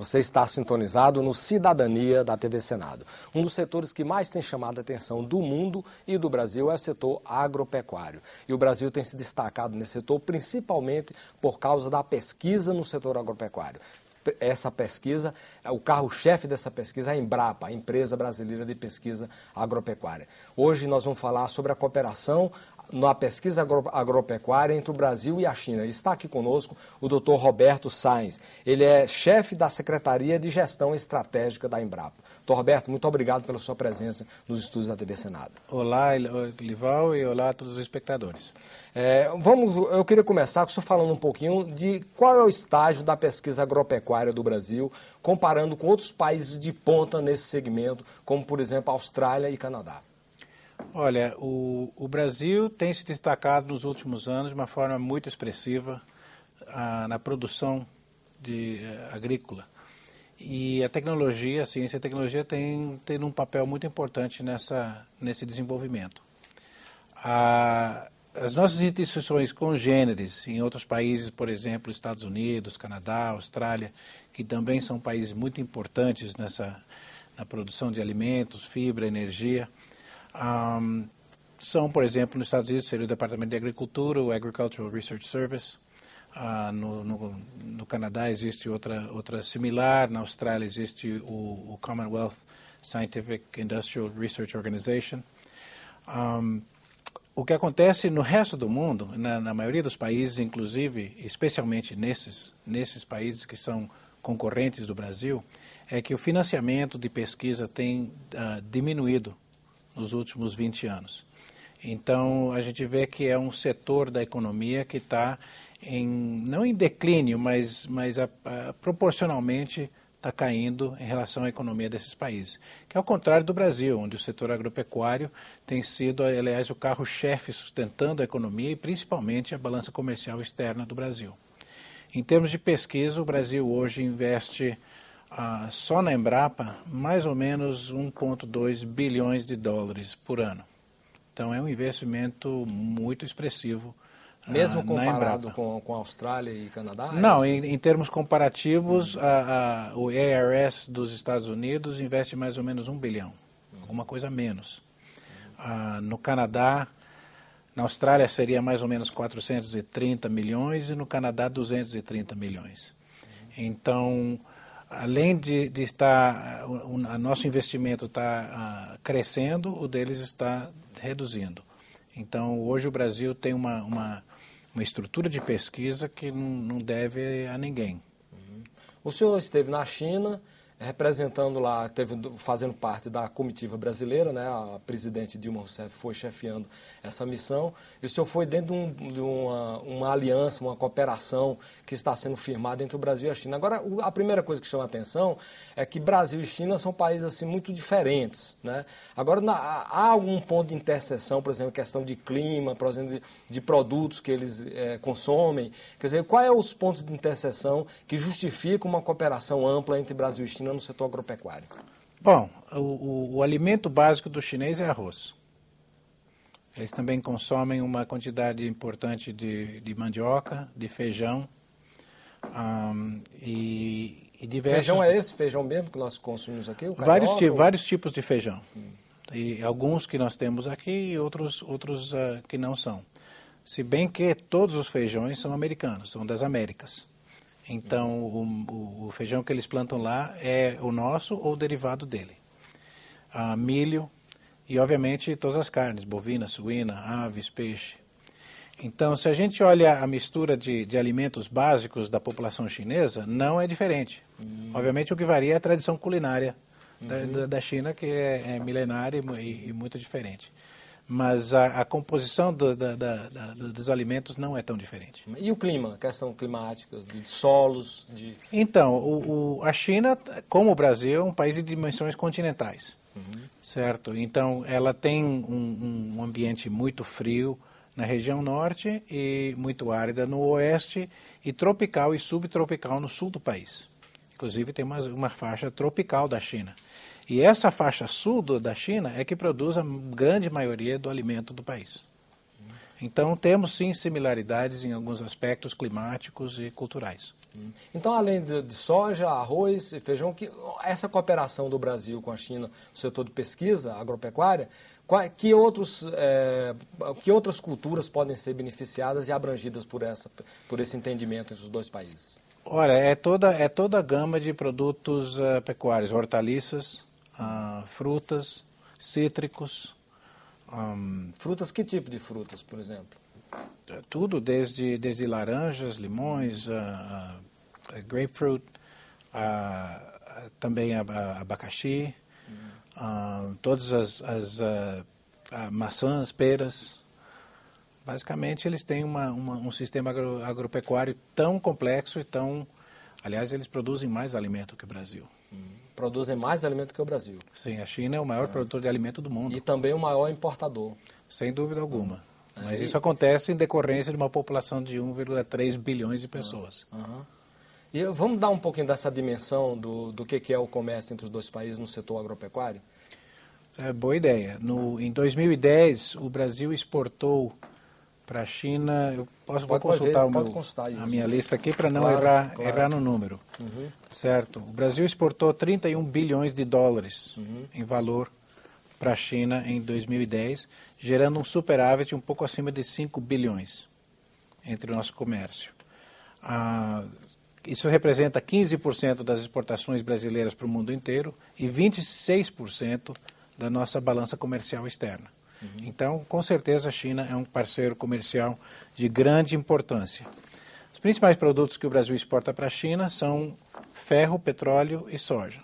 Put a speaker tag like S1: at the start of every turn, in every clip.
S1: Você está sintonizado no Cidadania da TV Senado. Um dos setores que mais tem chamado a atenção do mundo e do Brasil é o setor agropecuário. E o Brasil tem se destacado nesse setor principalmente por causa da pesquisa no setor agropecuário. Essa pesquisa, o carro-chefe dessa pesquisa é a Embrapa, a Empresa Brasileira de Pesquisa Agropecuária. Hoje nós vamos falar sobre a cooperação na pesquisa agropecuária entre o Brasil e a China. Está aqui conosco o Dr. Roberto Sainz. Ele é chefe da Secretaria de Gestão Estratégica da Embrapa. Dr. Roberto, muito obrigado pela sua presença nos estúdios da TV Senado.
S2: Olá, Lival, e olá a todos os espectadores.
S1: Eu queria começar com o senhor falando um pouquinho de qual é o estágio da pesquisa agropecuária do Brasil, comparando com outros países de ponta nesse segmento, como, por exemplo, a Austrália e Canadá.
S2: Olha, o Brasil tem se destacado nos últimos anos de uma forma muito expressiva na produção agrícola. E a tecnologia, a ciência e a tecnologia tem um papel muito importante nesse desenvolvimento. As nossas instituições congêneres em outros países, por exemplo, Estados Unidos, Canadá, Austrália, que também são países muito importantes na produção de alimentos, fibra, energia, são, por exemplo, nos Estados Unidos seria o Departamento de Agricultura, o Agricultural Research Service. No Canadá existe outra similar, na Austrália existe o Commonwealth Scientific Industrial Research Organization. O que acontece no resto do mundo, na maioria dos países, inclusive, especialmente nesses países que são concorrentes do Brasil, é que o financiamento de pesquisa tem diminuído nos últimos 20 anos. Então, a gente vê que é um setor da economia que está não em declínio, mas proporcionalmente está caindo em relação à economia desses países. Que é ao contrário do Brasil, onde o setor agropecuário tem sido, aliás, o carro-chefe sustentando a economia e principalmente a balança comercial externa do Brasil. Em termos de pesquisa, o Brasil hoje investe só na Embrapa mais ou menos 1,2 bilhões de dólares por ano. Então é um investimento muito expressivo.
S1: Mesmo comparado com a Austrália e Canadá?
S2: Não, em termos comparativos, o ARS dos Estados Unidos investe mais ou menos 1 bilhão, alguma coisa menos. No Canadá, na Austrália seria mais ou menos 430 milhões e no Canadá 230 milhões. Então, além de estar, o nosso investimento está crescendo, o deles está reduzindo. Então, hoje o Brasil tem uma estrutura de pesquisa que não deve a ninguém.
S1: O senhor esteve na China, representando lá, fazendo parte da comitiva brasileira, né? A presidente Dilma Rousseff foi chefiando essa missão, e o senhor foi dentro de uma aliança, uma cooperação que está sendo firmada entre o Brasil e a China. Agora, a primeira coisa que chama a atenção é que Brasil e China são países assim, muito diferentes, né? Agora, há algum ponto de interseção, por exemplo, questão de clima, por exemplo, de produtos que eles consomem? Quer dizer, quais são os pontos de interseção que justificam uma cooperação ampla entre Brasil e China no setor agropecuário?
S2: Bom, o alimento básico do chinês é arroz. Eles também consomem uma quantidade importante de mandioca, de feijão e diversos...
S1: Feijão é esse? Feijão mesmo que nós consumimos aqui?
S2: Vários tipos de feijão. E alguns que nós temos aqui e outros que não são. Se bem que todos os feijões são americanos, são das Américas. Então, o feijão que eles plantam lá é o nosso ou o derivado dele. Milho e, obviamente, todas as carnes, bovina, suína, aves, peixe. Então, se a gente olha a mistura de alimentos básicos da população chinesa, não é diferente. Obviamente, o que varia é a tradição culinária da China, que é milenária e muito diferente. Mas a composição dos alimentos não é tão diferente.
S1: E o clima, questão climática, de solos?
S2: Então, a China, como o Brasil, é um país de dimensões continentais, certo? Então, ela tem um ambiente muito frio na região norte e muito árida no oeste e tropical e subtropical no sul do país. Inclusive, tem uma faixa tropical da China. E essa faixa sul da China é que produz a grande maioria do alimento do país. Então, temos sim similaridades em alguns aspectos climáticos e culturais.
S1: Então, além de soja, arroz e feijão, essa cooperação do Brasil com a China no setor de pesquisa agropecuária, que outras culturas podem ser beneficiadas e abrangidas por esse entendimento entre os dois países?
S2: Olha, é toda a gama de produtos pecuários, hortaliças, frutas, cítricos.
S1: Frutas, que tipo de frutas, por exemplo?
S2: Tudo, desde laranjas, limões, grapefruit, também abacaxi, todas as maçãs, peras. Basicamente, eles têm um sistema agropecuário tão complexo e tão... Aliás, eles produzem mais alimento que o Brasil.
S1: Produzem mais alimento que o Brasil.
S2: Sim, a China é o maior produtor de alimento do mundo.
S1: E também o maior importador.
S2: Sem dúvida alguma. Mas isso acontece em decorrência de uma população de 1,3 bilhões de pessoas.
S1: E vamos dar um pouquinho dessa dimensão do que é o comércio entre os dois países no setor agropecuário?
S2: Boa ideia. Em 2010, o Brasil exportou para a China... Vou consultar a minha lista aqui para não errar no número. Certo. O Brasil exportou 31 bilhões de dólares em valor para a China em 2010, gerando um superávit um pouco acima de 5 bilhões entre o nosso comércio. Isso representa 15% das exportações brasileiras para o mundo inteiro e 26% da nossa balança comercial externa. Então, com certeza, a China é um parceiro comercial de grande importância. Os principais produtos que o Brasil exporta para a China são ferro, petróleo e soja.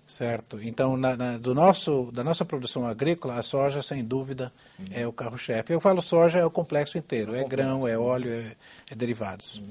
S2: Certo? Então, da nossa produção agrícola, a soja, sem dúvida, é o carro-chefe. Eu falo soja, é o complexo inteiro. É grão, é óleo, é derivados.